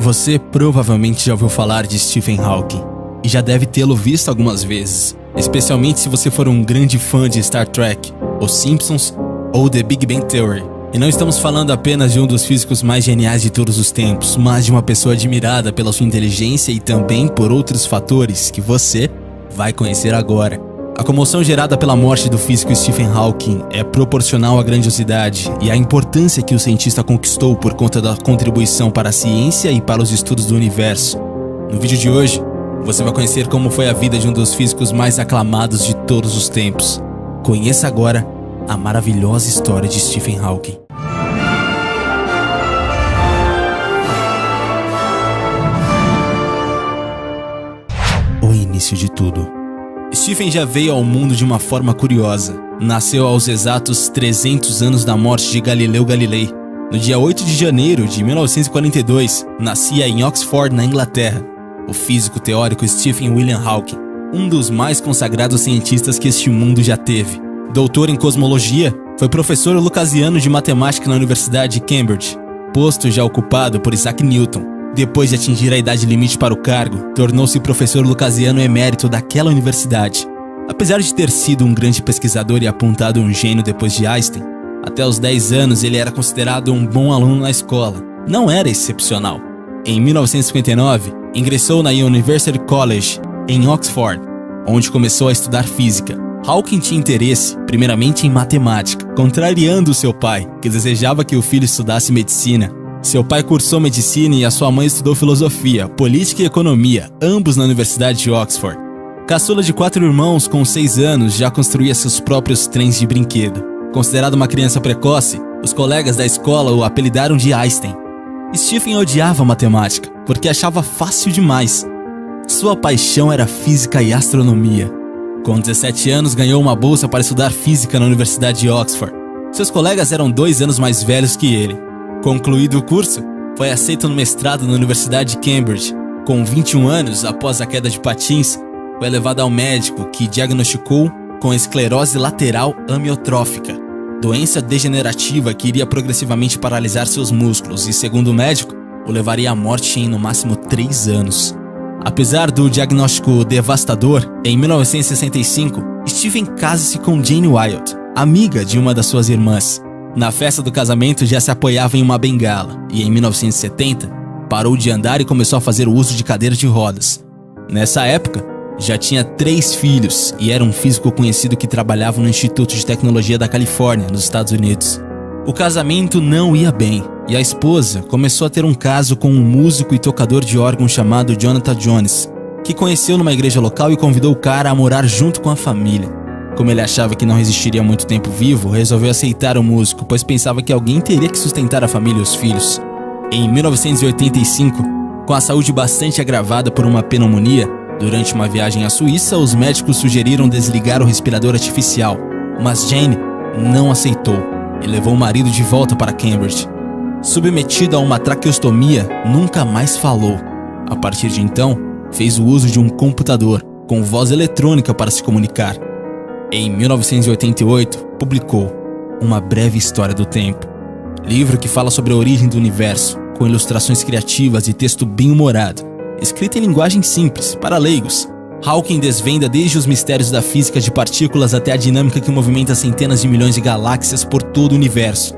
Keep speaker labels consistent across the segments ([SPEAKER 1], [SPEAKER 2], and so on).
[SPEAKER 1] Você provavelmente já ouviu falar de Stephen Hawking e já deve tê-lo visto algumas vezes, especialmente se você for um grande fã de Star Trek, Os Simpsons ou The Big Bang Theory. E não estamos falando apenas de um dos físicos mais geniais de todos os tempos, mas de uma pessoa admirada pela sua inteligência e também por outros fatores que você vai conhecer agora. A comoção gerada pela morte do físico Stephen Hawking é proporcional à grandiosidade e à importância que o cientista conquistou por conta da contribuição para a ciência e para os estudos do universo. No vídeo de hoje, você vai conhecer como foi a vida de um dos físicos mais aclamados de todos os tempos. Conheça agora a maravilhosa história de Stephen Hawking. O início de tudo. Stephen já veio ao mundo de uma forma curiosa. Nasceu aos exatos 300 anos da morte de Galileu Galilei. No dia 8 de janeiro de 1942, nascia em Oxford, na Inglaterra, o físico teórico Stephen William Hawking, um dos mais consagrados cientistas que este mundo já teve. Doutor em cosmologia, foi professor lucasiano de matemática na Universidade de Cambridge, posto já ocupado por Isaac Newton. Depois de atingir a idade limite para o cargo, tornou-se professor lucasiano emérito daquela universidade. Apesar de ter sido um grande pesquisador e apontado um gênio depois de Einstein, até os 10 anos ele era considerado um bom aluno na escola. Não era excepcional. Em 1959, ingressou na University College, em Oxford, onde começou a estudar física. Hawking tinha interesse, primeiramente, em matemática, contrariando seu pai, que desejava que o filho estudasse medicina. Seu pai cursou medicina e a sua mãe estudou filosofia, política e economia, ambos na Universidade de Oxford. Caçula de 4 irmãos, com 6 anos, já construía seus próprios trens de brinquedo. Considerado uma criança precoce, os colegas da escola o apelidaram de Einstein. Stephen odiava matemática, porque achava fácil demais. Sua paixão era física e astronomia. Com 17 anos, ganhou uma bolsa para estudar física na Universidade de Oxford. Seus colegas eram 2 anos mais velhos que ele. Concluído o curso, foi aceito no mestrado na Universidade de Cambridge. Com 21 anos, após a queda de patins, foi levado ao médico que diagnosticou com esclerose lateral amiotrófica, doença degenerativa que iria progressivamente paralisar seus músculos e, segundo o médico, o levaria à morte em no máximo 3 anos. Apesar do diagnóstico devastador, em 1965, Stephen casa-se com Jane Wilde, amiga de uma das suas irmãs. Na festa do casamento já se apoiava em uma bengala e em 1970 parou de andar e começou a fazer o uso de cadeira de rodas. Nessa época já tinha 3 filhos e era um físico conhecido que trabalhava no Instituto de Tecnologia da Califórnia, nos Estados Unidos. O casamento não ia bem e a esposa começou a ter um caso com um músico e tocador de órgão chamado Jonathan Jones, que conheceu numa igreja local e convidou o cara a morar junto com a família. Como ele achava que não resistiria muito tempo vivo, resolveu aceitar o músico, pois pensava que alguém teria que sustentar a família e os filhos. Em 1985, com a saúde bastante agravada por uma pneumonia, durante uma viagem à Suíça, os médicos sugeriram desligar o respirador artificial, mas Jane não aceitou e levou o marido de volta para Cambridge. Submetido a uma traqueostomia, nunca mais falou. A partir de então, fez o uso de um computador com voz eletrônica para se comunicar. Em 1988, publicou Uma Breve História do Tempo, livro que fala sobre a origem do universo, com ilustrações criativas e texto bem-humorado, escrito em linguagem simples, para leigos. Hawking desvenda desde os mistérios da física de partículas até a dinâmica que movimenta centenas de milhões de galáxias por todo o universo.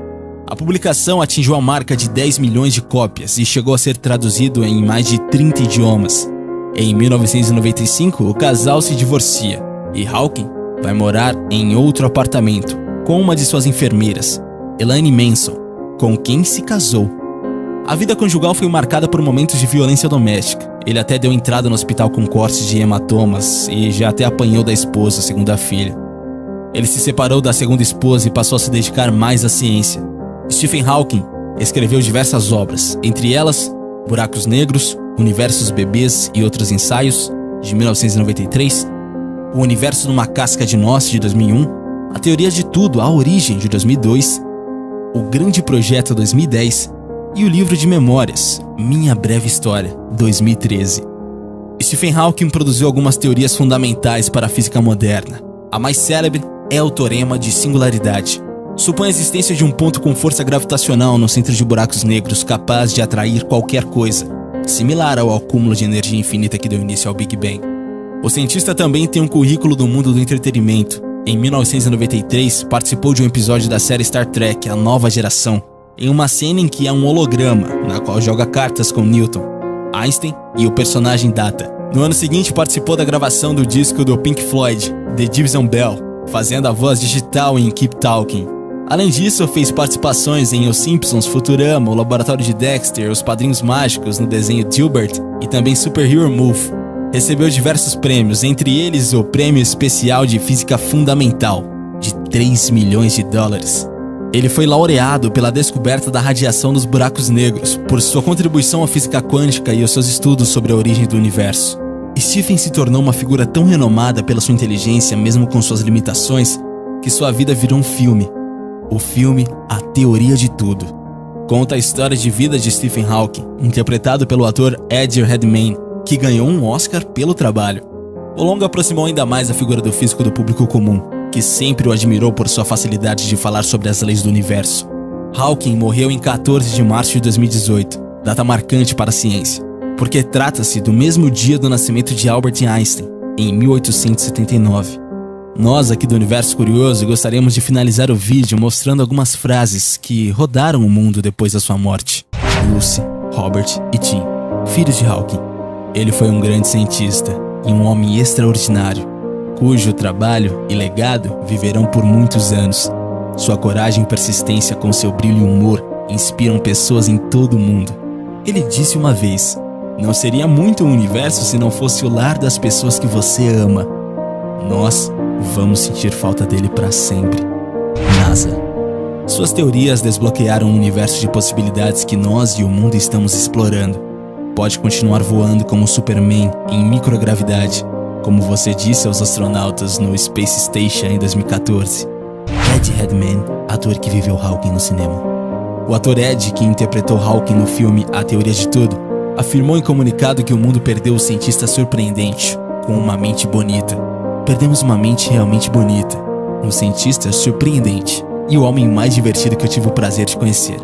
[SPEAKER 1] A publicação atingiu a marca de 10 milhões de cópias e chegou a ser traduzido em mais de 30 idiomas. Em 1995, o casal se divorcia e Hawking vai morar em outro apartamento com uma de suas enfermeiras, Elaine Manson, com quem se casou. A vida conjugal foi marcada por momentos de violência doméstica. Ele até deu entrada no hospital com cortes de hematomas e já até apanhou da esposa, segundo a filha. Ele se separou da segunda esposa e passou a se dedicar mais à ciência. Stephen Hawking escreveu diversas obras, entre elas Buracos Negros, Universos Bebês e Outros Ensaios, de 1993, O Universo numa Casca de Nós, de 2001, A Teoria de Tudo, A Origem, de 2002, O Grande Projeto, 2010, e o livro de memórias, Minha Breve História, 2013. Stephen Hawking produziu algumas teorias fundamentais para a física moderna. A mais célebre é o Teorema de Singularidade. Supõe a existência de um ponto com força gravitacional no centro de buracos negros capaz de atrair qualquer coisa. similar ao acúmulo de energia infinita que deu início ao Big Bang. O cientista também tem um currículo do mundo do entretenimento. Em 1993, participou de um episódio da série Star Trek, A Nova Geração, em uma cena em que há um holograma, na qual joga cartas com Newton, Einstein e o personagem Data. No ano seguinte, participou da gravação do disco do Pink Floyd, The Division Bell, fazendo a voz digital em Keep Talking. Além disso, fez participações em Os Simpsons, Futurama, O Laboratório de Dexter, Os Padrinhos Mágicos no desenho Dilbert e também Super Hero Move. Recebeu diversos prêmios, entre eles o Prêmio Especial de Física Fundamental, de 3 milhões de dólares. Ele foi laureado pela descoberta da radiação dos buracos negros, por sua contribuição à física quântica e aos seus estudos sobre a origem do universo. Stephen se tornou uma figura tão renomada pela sua inteligência, mesmo com suas limitações, que sua vida virou um filme. O filme A Teoria de Tudo. Conta a história de vida de Stephen Hawking, interpretado pelo ator Eddie Redmayne, que ganhou um Oscar pelo trabalho. O longa aproximou ainda mais a figura do físico do público comum, que sempre o admirou por sua facilidade de falar sobre as leis do universo. Hawking morreu em 14 de março de 2018, data marcante para a ciência, porque trata-se do mesmo dia do nascimento de Albert Einstein, em 1879. Nós aqui do Universo Curioso gostaríamos de finalizar o vídeo mostrando algumas frases que rodaram o mundo depois da sua morte. Lucy, Robert e Tim, filhos de Hawking. Ele foi um grande cientista e um homem extraordinário, cujo trabalho e legado viverão por muitos anos. Sua coragem e persistência com seu brilho e humor inspiram pessoas em todo o mundo. Ele disse uma vez: "Não seria muito um universo se não fosse o lar das pessoas que você ama. Nós vamos sentir falta dele para sempre." NASA. Suas teorias desbloquearam um universo de possibilidades que nós e o mundo estamos explorando. Pode continuar voando como Superman em microgravidade, como você disse aos astronautas no Space Station em 2014. Eddie Redmayne, ator que viveu Hawking no cinema. O ator Ed, que interpretou Hawking no filme A Teoria de Tudo, afirmou em comunicado que o mundo perdeu um cientista surpreendente, com uma mente bonita. Perdemos uma mente realmente bonita, um cientista surpreendente e o homem mais divertido que eu tive o prazer de conhecer.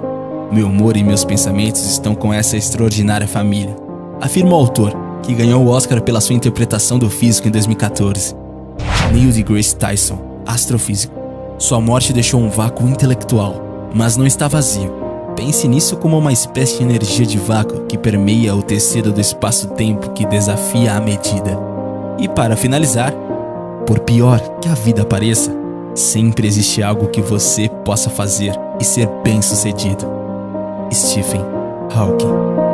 [SPEAKER 1] Meu humor e meus pensamentos estão com essa extraordinária família, afirma o autor, que ganhou o Oscar pela sua interpretação do físico em 2014. Neil deGrasse Tyson, astrofísico. Sua morte deixou um vácuo intelectual, mas não está vazio. Pense nisso como uma espécie de energia de vácuo que permeia o tecido do espaço-tempo que desafia a medida. E para finalizar, por pior que a vida pareça, sempre existe algo que você possa fazer e ser bem-sucedido. Stephen Hawking.